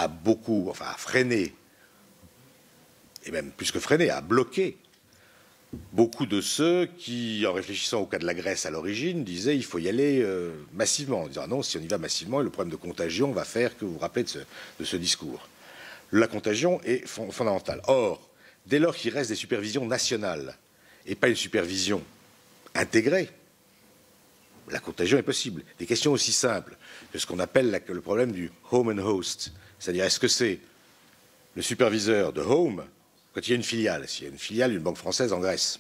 a beaucoup, enfin a freiné, et même plus que freiné, a bloqué beaucoup de ceux qui, en réfléchissant au cas de la Grèce à l'origine, disaient il faut y aller massivement, en disant non, si on y va massivement, le problème de contagion va faire que vous vous rappelez de ce discours. La contagion est fondamentale. Or, dès lors qu'il reste des supervisions nationales et pas une supervision intégrée, la contagion est possible. Des questions aussi simples que ce qu'on appelle le problème du home and host, c'est-à-dire est-ce que c'est le superviseur de home quand il y a une filiale, s'il y a une filiale d'une banque française en Grèce,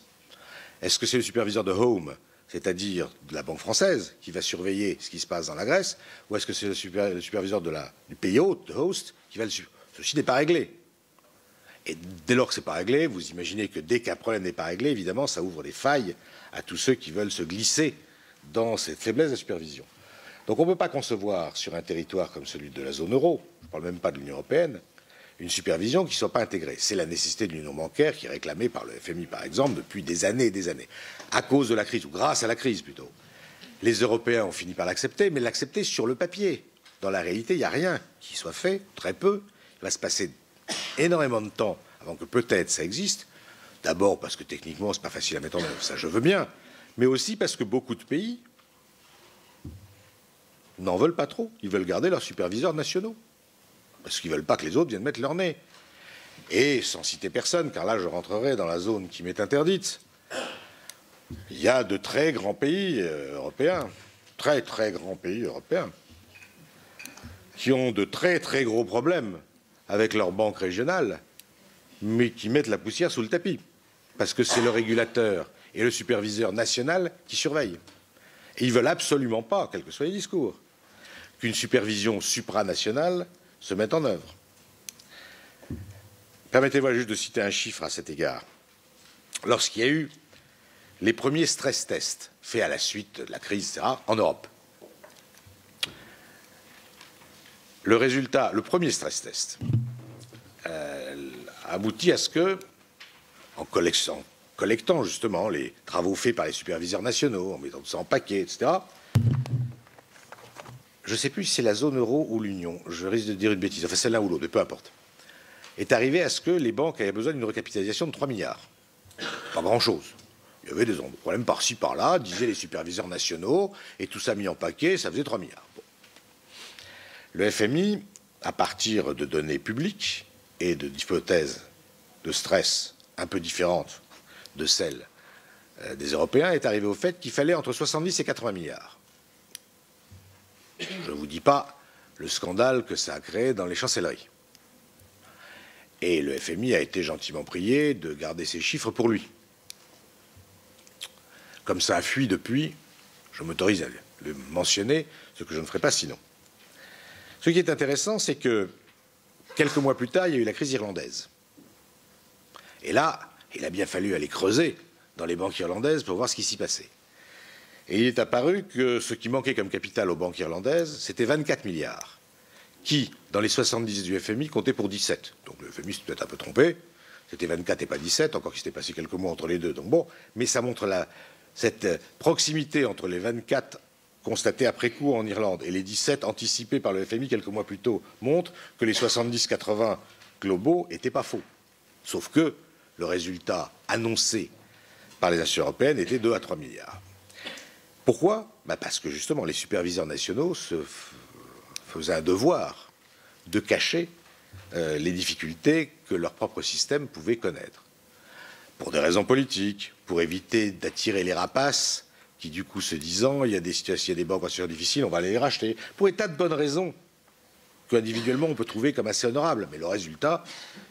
est-ce que c'est le superviseur de home, c'est-à-dire de la banque française, qui va surveiller ce qui se passe dans la Grèce, ou est-ce que c'est le superviseur du pays hôte, de host, qui va le suivre? Ceci n'est pas réglé. Et dès lors que ce n'est pas réglé, vous imaginez que dès qu'un problème n'est pas réglé, évidemment, ça ouvre des failles à tous ceux qui veulent se glisser dans cette faiblesse de supervision. Donc on ne peut pas concevoir sur un territoire comme celui de la zone euro, je ne parle même pas de l'Union européenne, une supervision qui ne soit pas intégrée. C'est la nécessité de l'union bancaire qui est réclamée par le FMI, par exemple, depuis des années et des années, à cause de la crise, ou grâce à la crise plutôt. Les Européens ont fini par l'accepter, mais l'accepter sur le papier. Dans la réalité, il n'y a rien qui soit fait, très peu. Il va se passer énormément de temps avant que peut-être ça existe. D'abord parce que techniquement, ce n'est pas facile à mettre en œuvre, ça je veux bien, mais aussi parce que beaucoup de pays n'en veulent pas trop. Ils veulent garder leurs superviseurs nationaux. Parce qu'ils ne veulent pas que les autres viennent mettre leur nez. Et sans citer personne, car là je rentrerai dans la zone qui m'est interdite, il y a de très grands pays européens, très très grands pays européens, qui ont de très très gros problèmes avec leurs banques régionales, mais qui mettent la poussière sous le tapis, parce que c'est le régulateur et le superviseur national qui surveillent. Et ils ne veulent absolument pas, quels que soient les discours, qu'une supervision supranationale se mettent en œuvre. Permettez-moi juste de citer un chiffre à cet égard. Lorsqu'il y a eu les premiers stress tests faits à la suite de la crise, etc., en Europe, le résultat, le premier stress test, aboutit à ce que, en collectant justement les travaux faits par les superviseurs nationaux, en mettant tout ça en paquet, etc., je ne sais plus si c'est la zone euro ou l'Union, je risque de dire une bêtise, enfin c'est l'un ou l'autre, mais peu importe, est arrivé à ce que les banques avaient besoin d'une recapitalisation de 3 milliards. Pas grand-chose. Il y avait des problèmes par-ci, par-là, disaient les superviseurs nationaux, et tout ça mis en paquet, ça faisait 3 milliards. Bon. Le FMI, à partir de données publiques et d'hypothèses de stress un peu différentes de celles des Européens, est arrivé au fait qu'il fallait entre 70 et 80 milliards. Je ne vous dis pas le scandale que ça a créé dans les chancelleries. Et le FMI a été gentiment prié de garder ces chiffres pour lui. Comme ça a fui depuis, je m'autorise à le mentionner, ce que je ne ferai pas sinon. Ce qui est intéressant, c'est que quelques mois plus tard, il y a eu la crise irlandaise. Et là, il a bien fallu aller creuser dans les banques irlandaises pour voir ce qui s'y passait. Et il est apparu que ce qui manquait comme capital aux banques irlandaises, c'était 24 milliards, qui, dans les 70 du FMI, comptaient pour 17. Donc le FMI s'est peut-être un peu trompé, c'était 24 et pas 17, encore qu'il s'était passé quelques mois entre les deux. Donc bon, mais ça montre cette proximité entre les 24 constatés après coup en Irlande et les 17 anticipés par le FMI quelques mois plus tôt, montre que les 70-80 globaux n'étaient pas faux. Sauf que le résultat annoncé par les institutions européennes était 2 à 3 milliards. Pourquoi? Parce que justement les superviseurs nationaux se faisaient un devoir de cacher les difficultés que leur propre système pouvait connaître. Pour des raisons politiques, pour éviter d'attirer les rapaces qui du coup se disant il y a des situations, il y a des banques en situation difficile, on va aller les racheter. Pour des tas de bonnes raisons qu'individuellement on peut trouver comme assez honorables. Mais le résultat,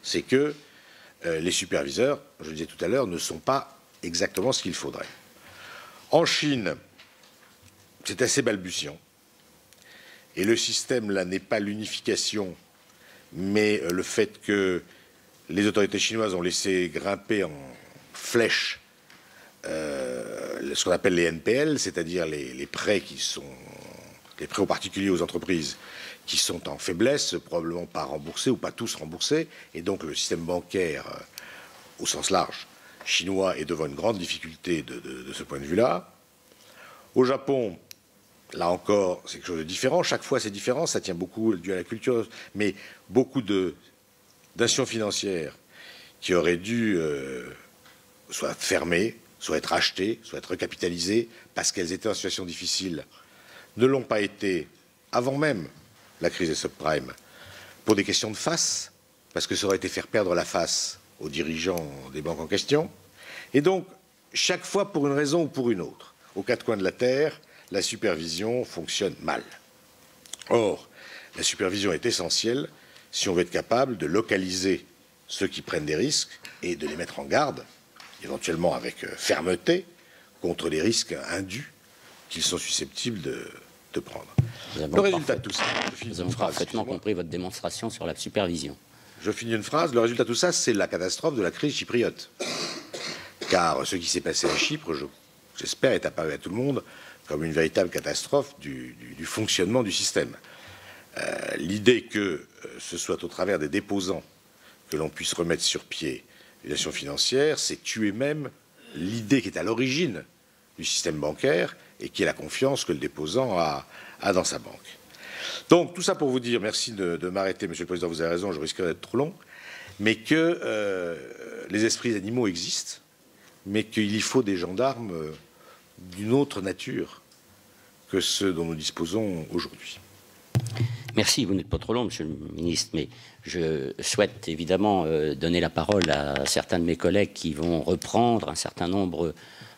c'est que les superviseurs, je le disais tout à l'heure, ne sont pas exactement ce qu'il faudrait. En Chine, c'est assez balbutiant. Et le système, là, n'est pas l'unification, mais le fait que les autorités chinoises ont laissé grimper en flèche ce qu'on appelle les NPL, c'est-à-dire les prêts les prêts aux particuliers, aux entreprises, qui sont en faiblesse, probablement pas remboursés ou pas tous remboursés, et donc le système bancaire, au sens large, chinois est devant une grande difficulté de ce point de vue-là. Au Japon, là encore, c'est quelque chose de différent. Chaque fois, c'est différent. Ça tient beaucoup dû à la culture. Mais beaucoup d'institutions financières qui auraient dû soit fermer, soit être achetées, soit être recapitalisées, parce qu'elles étaient en situation difficile, ne l'ont pas été avant même la crise des subprimes, pour des questions de face, parce que ça aurait été faire perdre la face aux dirigeants des banques en question. Et donc, chaque fois, pour une raison ou pour une autre, aux quatre coins de la Terre, la supervision fonctionne mal. Or, la supervision est essentielle si on veut être capable de localiser ceux qui prennent des risques et de les mettre en garde, éventuellement avec fermeté, contre les risques indus qu'ils sont susceptibles de prendre. Le résultat de tout ça, nous avons parfaitement compris votre démonstration sur la supervision. Je finis une phrase. Le résultat de tout ça, c'est la catastrophe de la crise chypriote. Car ce qui s'est passé à Chypre, j'espère, est apparu à tout le monde comme une véritable catastrophe du fonctionnement du système. L'idée que ce soit au travers des déposants que l'on puisse remettre sur pied une nation financière, c'est tuer même l'idée qui est à l'origine du système bancaire et qui est la confiance que le déposant a dans sa banque. Donc, tout ça pour vous dire, merci de m'arrêter, Monsieur le Président, vous avez raison, je risquerais d'être trop long, mais que les esprits animaux existent, mais qu'il y faut des gendarmes d'une autre nature que ceux dont nous disposons aujourd'hui. Merci, vous n'êtes pas trop long, Monsieur le Ministre, mais je souhaite évidemment donner la parole à certains de mes collègues qui vont reprendre un certain nombre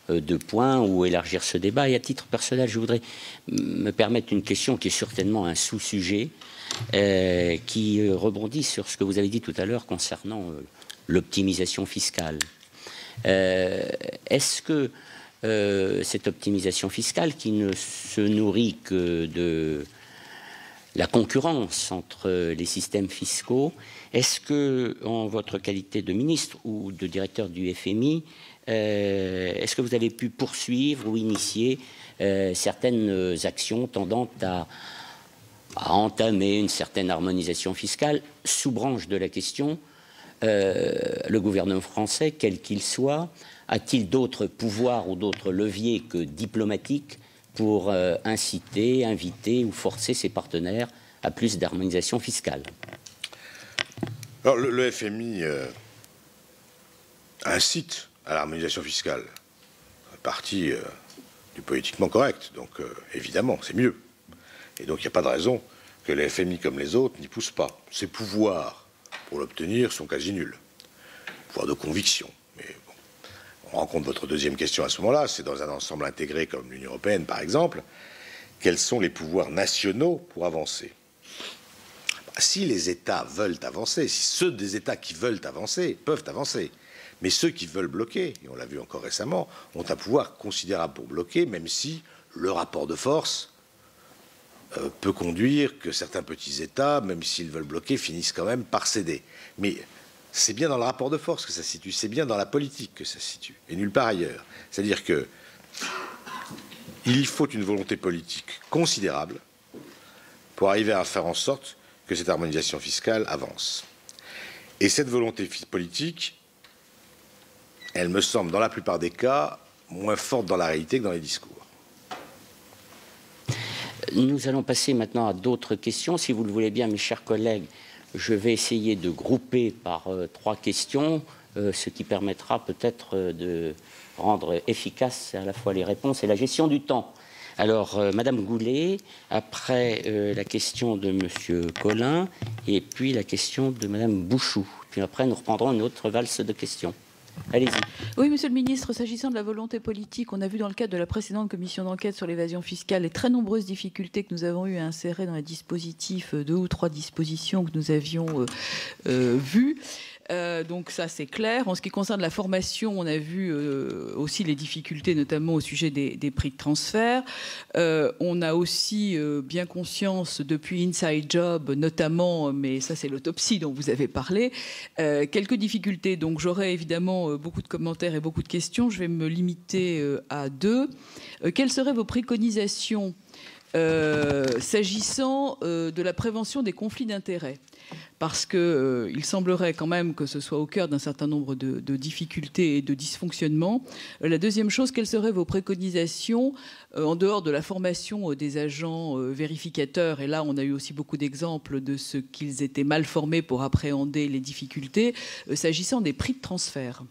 de points ou élargir ce débat. Et à titre personnel, je voudrais me permettre une question qui est certainement un sous-sujet, qui rebondit sur ce que vous avez dit tout à l'heure concernant l'optimisation fiscale. Est-ce que cette optimisation fiscale, qui ne se nourrit que de la concurrence entre les systèmes fiscaux, est-ce que, en votre qualité de ministre ou de directeur du FMI, est-ce que vous avez pu poursuivre ou initier certaines actions tendant à entamer une certaine harmonisation fiscale? Sous branche de la question, le gouvernement français, quel qu'il soit, a-t-il d'autres pouvoirs ou d'autres leviers que diplomatiques pour inciter, inviter ou forcer ses partenaires à plus d'harmonisation fiscale? Alors, le FMI incite à l'harmonisation fiscale, partie du politiquement correct, donc évidemment, c'est mieux. Et donc, il n'y a pas de raison que le FMI, comme les autres, n'y pousse pas. Ses pouvoirs pour l'obtenir sont quasi nuls. Pouvoir de conviction. Mais bon, on rencontre votre deuxième question à ce moment-là, c'est dans un ensemble intégré comme l'Union européenne, par exemple, quels sont les pouvoirs nationaux pour avancer? Si les États veulent avancer, si ceux des États qui veulent avancer peuvent avancer, mais ceux qui veulent bloquer, et on l'a vu encore récemment, ont un pouvoir considérable pour bloquer, même si le rapport de force peut conduire que certains petits États, même s'ils veulent bloquer, finissent quand même par céder. Mais c'est bien dans le rapport de force que ça se situe, c'est bien dans la politique que ça se situe, et nulle part ailleurs. C'est-à-dire que il faut une volonté politique considérable pour arriver à faire en sorte que cette harmonisation fiscale avance. Et cette volonté politique, elle me semble, dans la plupart des cas, moins forte dans la réalité que dans les discours. Nous allons passer maintenant à d'autres questions. Si vous le voulez bien, mes chers collègues, je vais essayer de grouper par trois questions, ce qui permettra peut-être de rendre efficaces à la fois les réponses et la gestion du temps. Alors, Madame Goulet, après la question de Monsieur Collin, et puis la question de Madame Bouchou. Puis après, nous reprendrons une autre valse de questions. Allez-y. Oui, Monsieur le Ministre, s'agissant de la volonté politique, on a vu dans le cadre de la précédente commission d'enquête sur l'évasion fiscale les très nombreuses difficultés que nous avons eu à insérer dans les dispositifs, 2 ou 3 dispositions que nous avions vues. Donc ça, c'est clair. En ce qui concerne la formation, on a vu aussi les difficultés, notamment au sujet des prix de transfert. On a aussi bien conscience depuis Inside Job, notamment, mais ça c'est l'autopsie dont vous avez parlé, quelques difficultés. Donc j'aurai évidemment beaucoup de commentaires et beaucoup de questions. Je vais me limiter à 2. Quelles seraient vos préconisations s'agissant de la prévention des conflits d'intérêts? parce qu'il semblerait quand même que ce soit au cœur d'un certain nombre de difficultés et de dysfonctionnements. La deuxième chose, quelles seraient vos préconisations en dehors de la formation des agents vérificateurs? Et là, on a eu aussi beaucoup d'exemples de ce qu'ils étaient mal formés pour appréhender les difficultés, s'agissant des prix de transfert.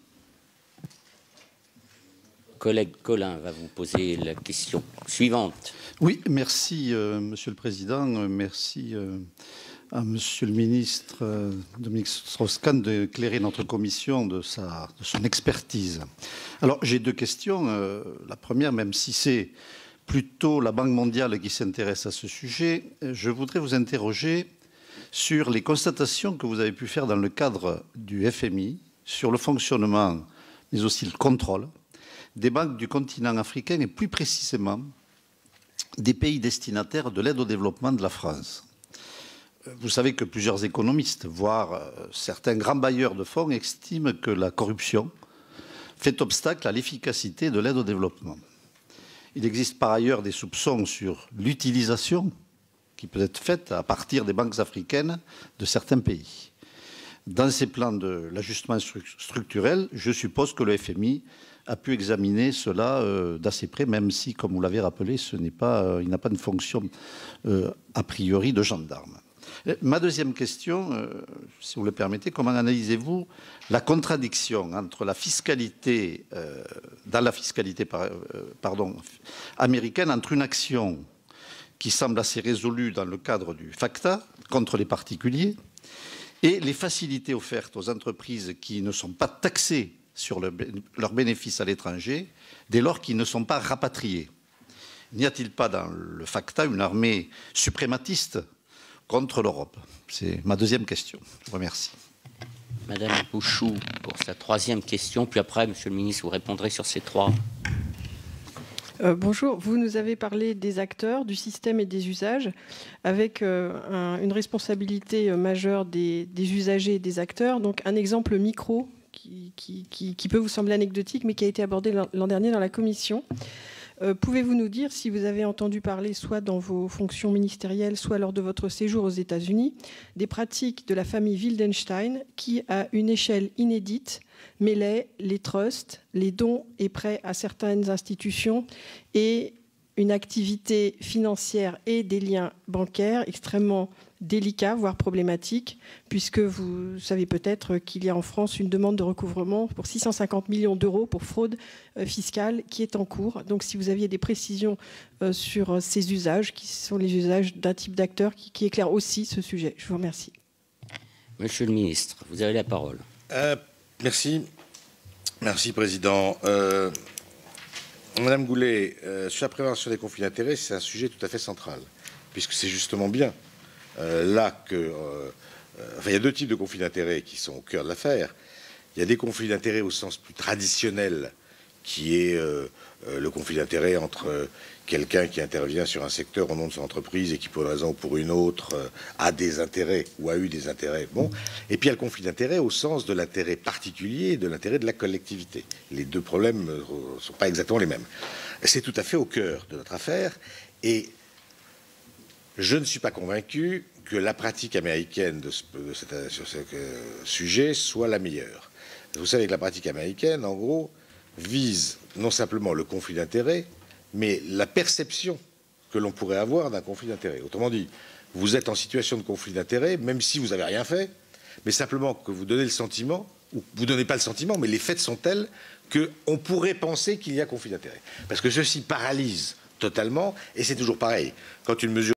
Collègue Colin va vous poser la question suivante. Oui, merci Monsieur le Président, merci à Monsieur le Ministre Dominique Strauss-Kahn d'éclairer notre commission de son expertise. Alors j'ai deux questions. La première, même si c'est plutôt la Banque mondiale qui s'intéresse à ce sujet, je voudrais vous interroger sur les constatations que vous avez pu faire dans le cadre du FMI sur le fonctionnement, mais aussi le contrôle des banques du continent africain et plus précisément des pays destinataires de l'aide au développement de la France. Vous savez que plusieurs économistes, voire certains grands bailleurs de fonds, estiment que la corruption fait obstacle à l'efficacité de l'aide au développement. Il existe par ailleurs des soupçons sur l'utilisation qui peut être faite à partir des banques africaines de certains pays. Dans ces plans de l'ajustement structurel, je suppose que le FMI a pu examiner cela d'assez près, même si, comme vous l'avez rappelé, il n'a pas une fonction a priori de gendarme. Ma deuxième question, si vous le permettez, comment analysez-vous la contradiction entre la fiscalité, dans la fiscalité américaine, entre une action qui semble assez résolue dans le cadre du FACTA contre les particuliers et les facilités offertes aux entreprises qui ne sont pas taxées sur leurs bénéfices à l'étranger, dès lors qu'ils ne sont pas rapatriés? N'y a-t-il pas dans le FACTA une armée suprématiste contre l'Europe? C'est ma deuxième question. Je vous remercie. Madame Bouchou, pour sa troisième question, puis après, Monsieur le Ministre, vous répondrez sur ces trois. Bonjour, vous nous avez parlé des acteurs, du système et des usages, avec une responsabilité majeure des usagers et des acteurs. Donc un exemple micro qui peut vous sembler anecdotique, mais qui a été abordé l'an dernier dans la commission. Pouvez-vous nous dire si vous avez entendu parler, soit dans vos fonctions ministérielles, soit lors de votre séjour aux États-Unis, des pratiques de la famille Wildenstein qui, à une échelle inédite, mêlaient les trusts, les dons et prêts à certaines institutions et une activité financière et des liens bancaires extrêmement délicats, voire problématiques, puisque vous savez peut-être qu'il y a en France une demande de recouvrement pour 650 millions d'euros pour fraude fiscale qui est en cours. Donc si vous aviez des précisions sur ces usages, qui sont les usages d'un type d'acteur qui éclaire aussi ce sujet. Je vous remercie. Monsieur le Ministre, vous avez la parole. Merci. Merci, Président. Madame Goulet, sur la prévention des conflits d'intérêts, c'est un sujet tout à fait central, puisque c'est justement bien là que... il y a deux types de conflits d'intérêts qui sont au cœur de l'affaire. Il y a des conflits d'intérêts au sens plus traditionnel, qui est le conflit d'intérêts entre quelqu'un qui intervient sur un secteur au nom de son entreprise et qui, pour une raison ou pour une autre, a des intérêts ou a eu des intérêts. Bon. Et puis il y a le conflit d'intérêts au sens de l'intérêt particulier et de l'intérêt de la collectivité. Les deux problèmes ne sont pas exactement les mêmes. C'est tout à fait au cœur de notre affaire et je ne suis pas convaincu que la pratique américaine sur ce sujet soit la meilleure. Vous savez que la pratique américaine, en gros, vise non simplement le conflit d'intérêts, mais la perception que l'on pourrait avoir d'un conflit d'intérêts. Autrement dit, vous êtes en situation de conflit d'intérêts, même si vous n'avez rien fait, mais simplement que vous donnez le sentiment, ou vous ne donnez pas le sentiment, mais les faits sont tels qu'on pourrait penser qu'il y a conflit d'intérêts. Parce que ceci paralyse totalement, et c'est toujours pareil. Quand une mesure